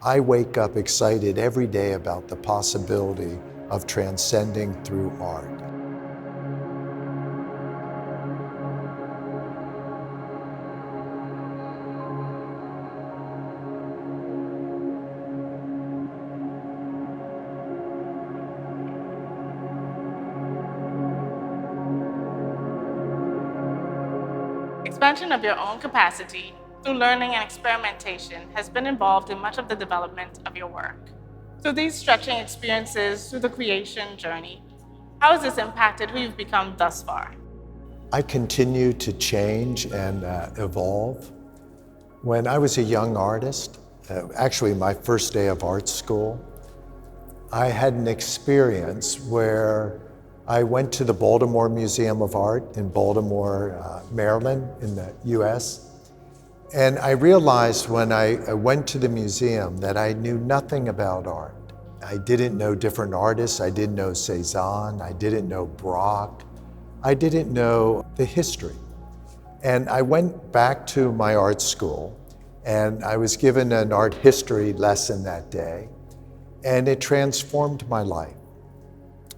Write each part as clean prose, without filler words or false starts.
I wake up excited every day about the possibility of transcending through art. Expansion of your own capacity through learning and experimentation has been involved in much of the development of your work. Through these stretching experiences through the creation journey, how has this impacted who you've become thus far? I continue to change and evolve. When I was a young artist, actually my first day of art school, I had an experience where I went to the Baltimore Museum of Art in Baltimore, Maryland, in the US. And I realized when I went to the museum that I knew nothing about art. I didn't know different artists. I didn't know Cézanne. I didn't know Braque. I didn't know the history. And I went back to my art school and I was given an art history lesson that day, and it transformed my life.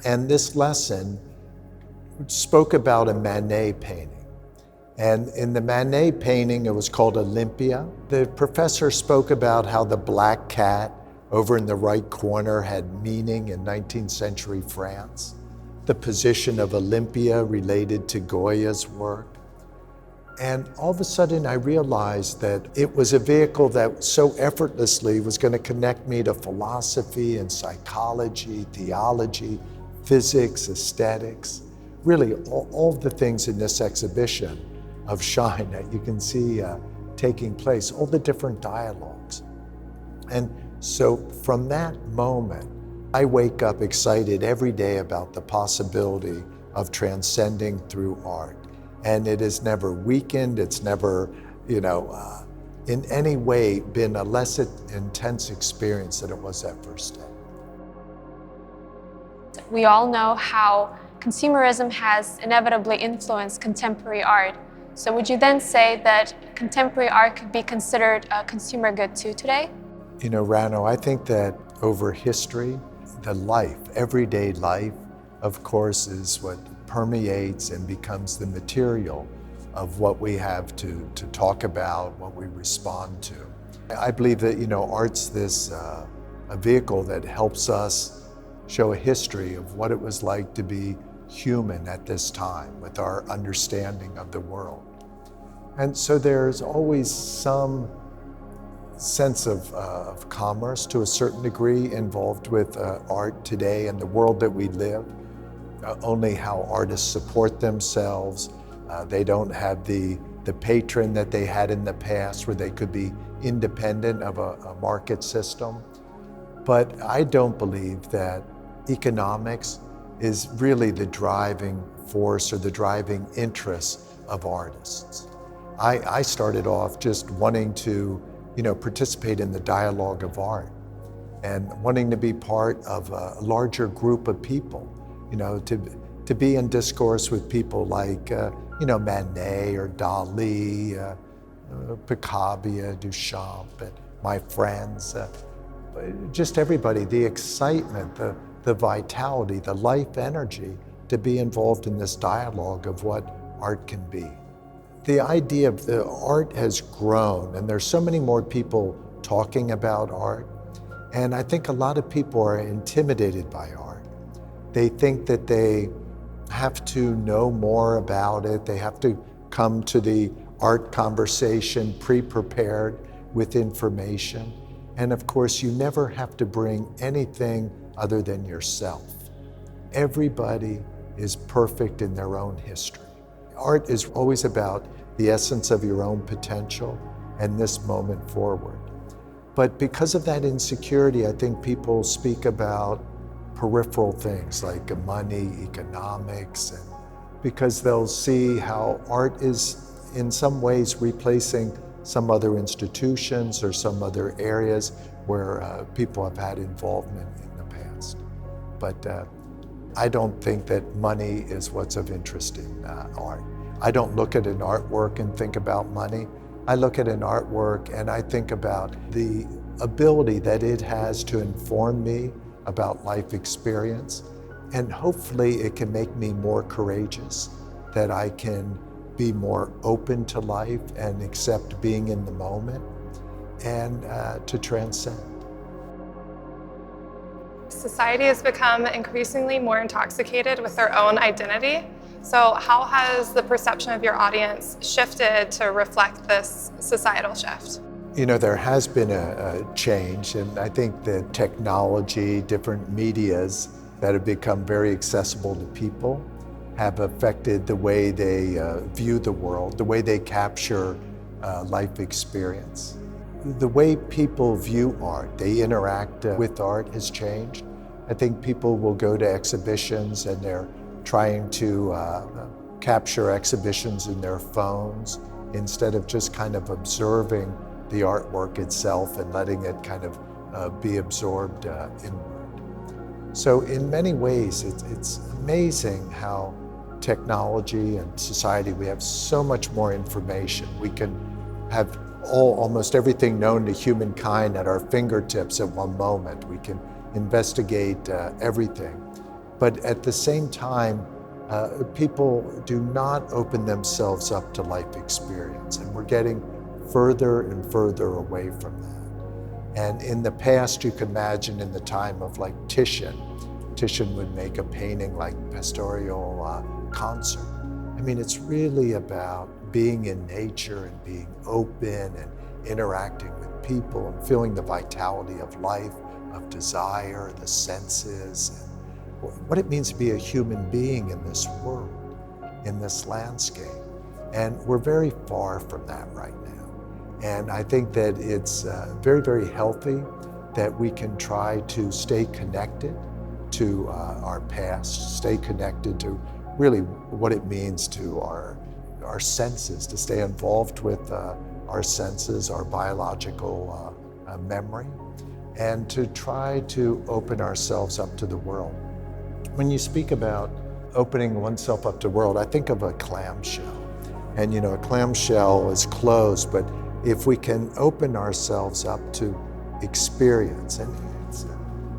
And this lesson spoke about a Manet painting. And in the Manet painting, it was called Olympia. The professor spoke about how the black cat over in the right corner had meaning in 19th century France. The position of Olympia related to Goya's work. And all of a sudden I realized that it was a vehicle that so effortlessly was going to connect me to philosophy and psychology, theology, physics, aesthetics, really all the things in this exhibition of Shine that you can see taking place, all the different dialogues. And so from that moment, I wake up excited every day about the possibility of transcending through art. And it has never weakened, it's never, in any way been a less intense experience than it was that first day. We all know how consumerism has inevitably influenced contemporary art. So would you then say that contemporary art could be considered a consumer good too today? Rano, I think that over history, the life, everyday life, of course, is what permeates and becomes the material of what we have to talk about, what we respond to. I believe that, art's this a vehicle that helps us show a history of what it was like to be human at this time with our understanding of the world. And so there's always some sense of commerce to a certain degree involved with art today and the world that we live. Only how artists support themselves. They don't have the patron that they had in the past where they could be independent of a market system. But I don't believe that economics is really the driving force or the driving interest of artists. I started off just wanting to, participate in the dialogue of art and wanting to be part of a larger group of people, to be in discourse with people like, Manet or Dali, Picabia, Duchamp, and my friends, just everybody, the excitement, the vitality, the life energy to be involved in this dialogue of what art can be. The idea of the art has grown, and there's so many more people talking about art. And I think a lot of people are intimidated by art. They think that they have to know more about it. They have to come to the art conversation pre-prepared with information. And of course, you never have to bring anything other than yourself. Everybody is perfect in their own history. Art is always about the essence of your own potential and this moment forward. But because of that insecurity, I think people speak about peripheral things like money, economics, and because they'll see how art is in some ways replacing some other institutions or some other areas where people have had involvement in the past. But I don't think that money is what's of interest in art. I don't look at an artwork and think about money. I look at an artwork and I think about the ability that it has to inform me about life experience. And hopefully it can make me more courageous, that I can be more open to life and accept being in the moment and to transcend. Society has become increasingly more intoxicated with their own identity. So how has the perception of your audience shifted to reflect this societal shift? You know, there has been a change, and I think that technology, different medias that have become very accessible to people have affected the way they view the world, the way they capture life experience. The way people view art, they interact with art has changed. I think people will go to exhibitions and they're trying to capture exhibitions in their phones instead of just kind of observing the artwork itself and letting it kind of be absorbed inward. So in many ways, it's amazing how technology and society, we have so much more information. We can have almost everything known to humankind at our fingertips at one moment. We can investigate everything. But at the same time, people do not open themselves up to life experience, and we're getting further and further away from that. And in the past, you can imagine in the time of like Titian would make a painting like Pastoral Concert. I mean, it's really about being in nature and being open and interacting with people and feeling the vitality of life, of desire, the senses, and what it means to be a human being in this world, in this landscape. And we're very far from that right now. And I think that it's very, very healthy that we can try to stay connected to our past, stay connected to really what it means to our senses, to stay involved with our senses, our biological memory, and to try to open ourselves up to the world. When you speak about opening oneself up to the world, I think of a clamshell. And you know, a clamshell is closed, but if we can open ourselves up to experience, and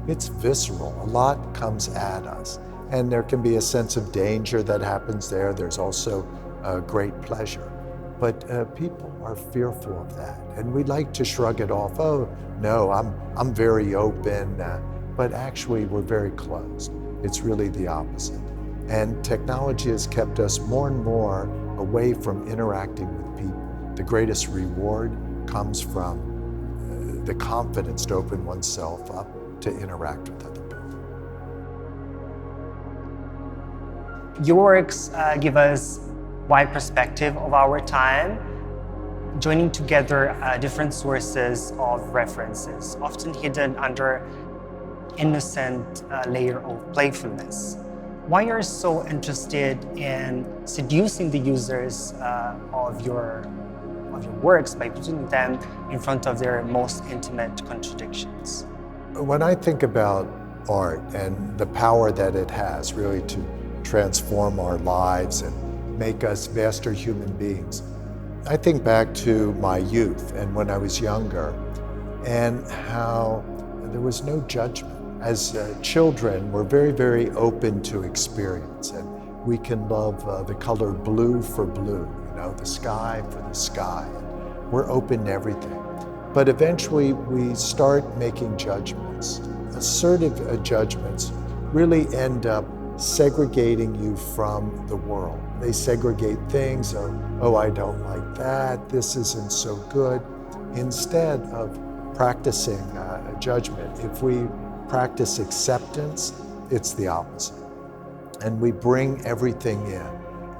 it's visceral, a lot comes at us. And there can be a sense of danger that happens there. There's also great pleasure. But people are fearful of that. And we like to shrug it off. Oh, no, I'm very open. But actually, we're very closed. It's really the opposite. And technology has kept us more and more away from interacting with people. The greatest reward comes from the confidence to open oneself up to interact with other people. Your works give us wide perspective of our time, joining together different sources of references, often hidden under innocent layer of playfulness. Why are you so interested in seducing the users of your works by putting them in front of their most intimate contradictions? When I think about art and the power that it has really to transform our lives and make us vaster human beings, I think back to my youth and when I was younger and how there was no judgment. As children, we're very, very open to experience, and we can love the color blue for blue, you know, the sky for the sky. We're open to everything. But eventually we start making judgments. Assertive judgments really end up segregating you from the world. They segregate things, oh, I don't like that, this isn't so good. Instead of practicing judgment, if we practice acceptance, it's the opposite. And we bring everything in,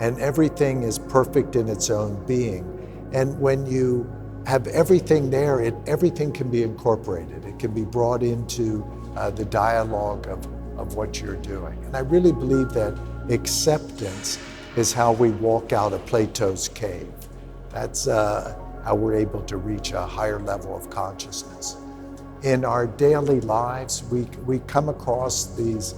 and everything is perfect in its own being. And when you have everything there, everything can be incorporated. It can be brought into the dialogue of what you're doing. And I really believe that acceptance is how we walk out of Plato's cave. That's how we're able to reach a higher level of consciousness. In our daily lives, we come across these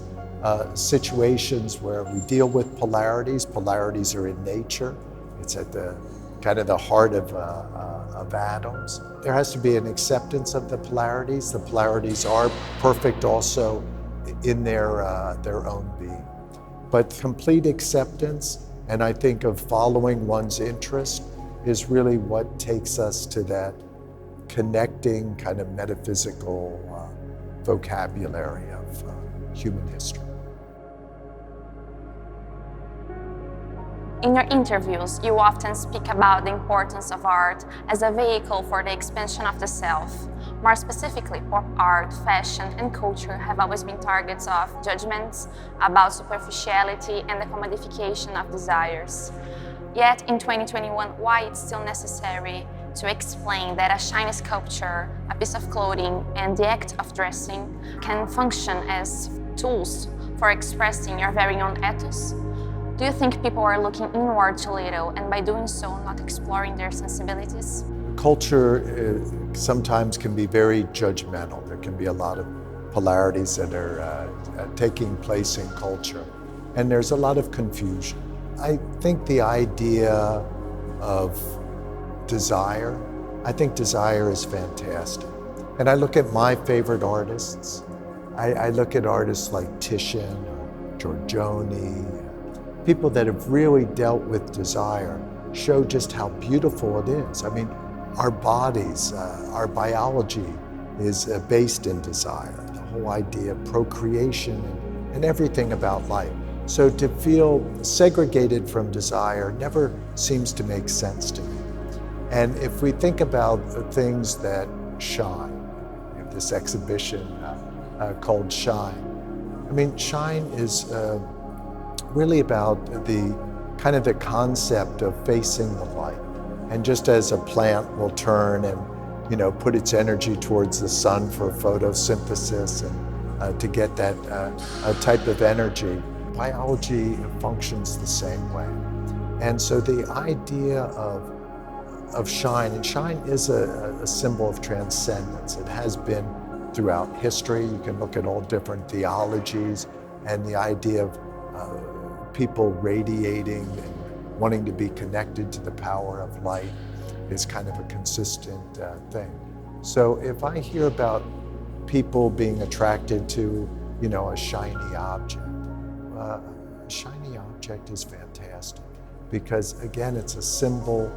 situations where we deal with polarities. Polarities are in nature. It's at the kind of the heart of atoms. There has to be an acceptance of the polarities. The polarities are perfect also in their own being. But complete acceptance, and I think of following one's interest, is really what takes us to that connecting kind of metaphysical vocabulary of human history. In your interviews, you often speak about the importance of art as a vehicle for the expansion of the self. More specifically, pop art, fashion, and culture have always been targets of judgments about superficiality and the commodification of desires. Yet, in 2021, why it's still necessary to explain that a shiny sculpture, a piece of clothing, and the act of dressing can function as tools for expressing your very own ethos? Do you think people are looking inward too little, and by doing so, not exploring their sensibilities? Culture sometimes can be very judgmental. There can be a lot of polarities that are taking place in culture, and there's a lot of confusion. I think the idea of desire, I think desire is fantastic. And I look at my favorite artists. I look at artists like Titian or Giorgione. People that have really dealt with desire show just how beautiful it is. I mean, our bodies, our biology is based in desire, the whole idea of procreation and everything about life. So to feel segregated from desire never seems to make sense to me. And if we think about things that shine, we have this exhibition called Shine. I mean, Shine is really about the kind of the concept of facing the light. And just as a plant will turn and, you know, put its energy towards the sun for photosynthesis and to get that type of energy, biology functions the same way. And so the idea of shine, and shine is a symbol of transcendence. It has been throughout history. You can look at all different theologies, and the idea of people radiating and wanting to be connected to the power of light is kind of a consistent thing. So if I hear about people being attracted to, you know, a shiny object, a shiny object is fantastic because, again, it's a symbol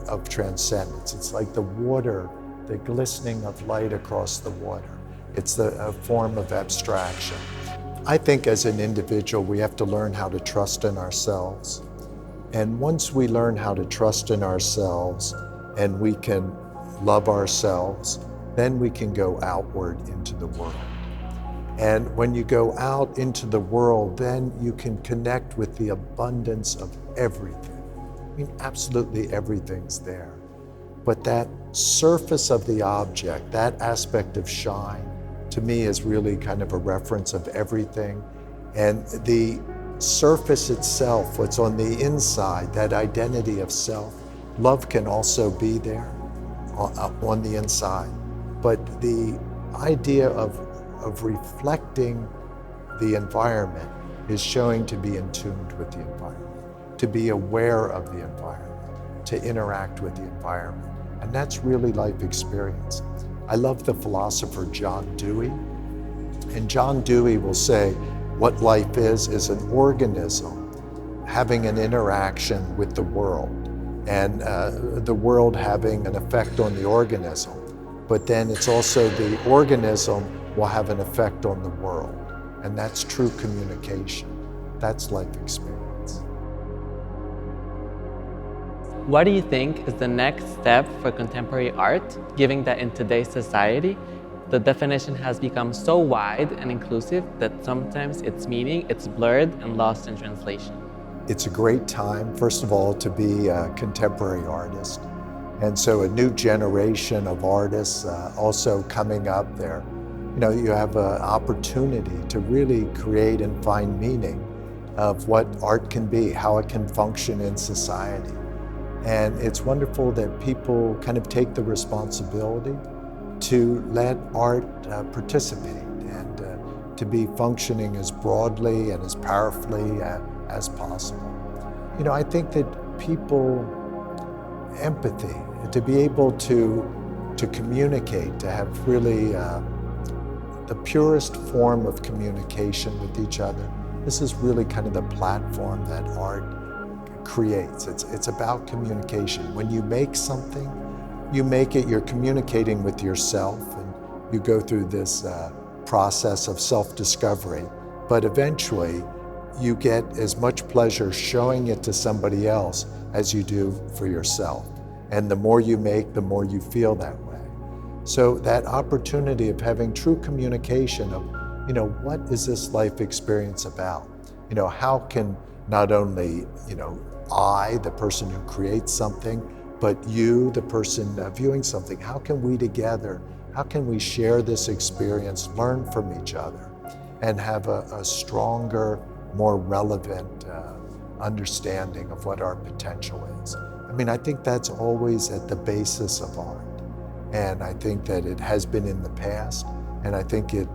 of transcendence. It's like the water, the glistening of light across the water. It's a form of abstraction. I think as an individual, we have to learn how to trust in ourselves. And once we learn how to trust in ourselves and we can love ourselves, then we can go outward into the world. And when you go out into the world, then you can connect with the abundance of everything. I mean, absolutely everything's there. But that surface of the object, that aspect of shine, to me is really kind of a reference of everything. And the surface itself, what's on the inside, that identity of self, love can also be there on the inside. But the idea of reflecting the environment is showing to be in tune with the environment, to be aware of the environment, to interact with the environment. And that's really life experience. I love the philosopher John Dewey. And John Dewey will say, what life is an organism having an interaction with the world, and the world having an effect on the organism. But then it's also the organism will have an effect on the world. And that's true communication. That's life experience. What do you think is the next step for contemporary art, given that in today's society, the definition has become so wide and inclusive that sometimes its meaning is blurred and lost in translation? It's a great time, first of all, to be a contemporary artist. And so a new generation of artists also coming up there. You know, you have an opportunity to really create and find meaning of what art can be, how it can function in society. And it's wonderful that people kind of take the responsibility to let art participate and to be functioning as broadly and as powerfully as possible. You know, I think that people empathy, to be able to communicate, to have really the purest form of communication with each other. This is really kind of the platform that art creates. It's about communication. When you make something, you make it, you're communicating with yourself, and you go through this process of self-discovery, but eventually you get as much pleasure showing it to somebody else as you do for yourself. And the more you make, the more you feel that way. So that opportunity of having true communication of, what is this life experience about? How can not only, I, the person who creates something, but you, the person viewing something, how can we together, how can we share this experience, learn from each other, and have a stronger, more relevant understanding of what our potential is? I think that's always at the basis of art. And I think that it has been in the past, and I think it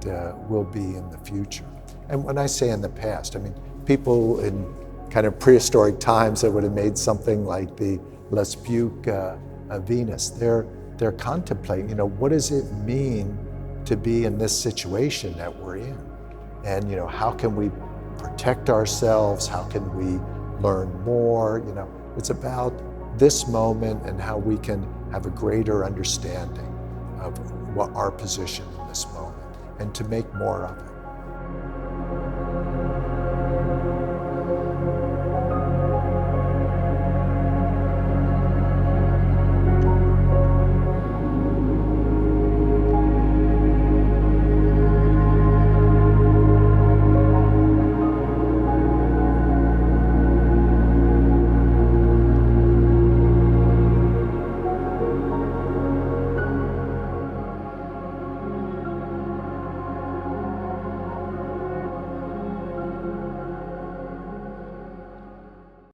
will be in the future. And when I say in the past, people in kind of prehistoric times that would have made something like the Lespugue Venus, they're contemplating, what does it mean to be in this situation that we're in? And how can we protect ourselves? How can we learn more? It's about this moment and how we can have a greater understanding of what our position in this moment, and to make more of it.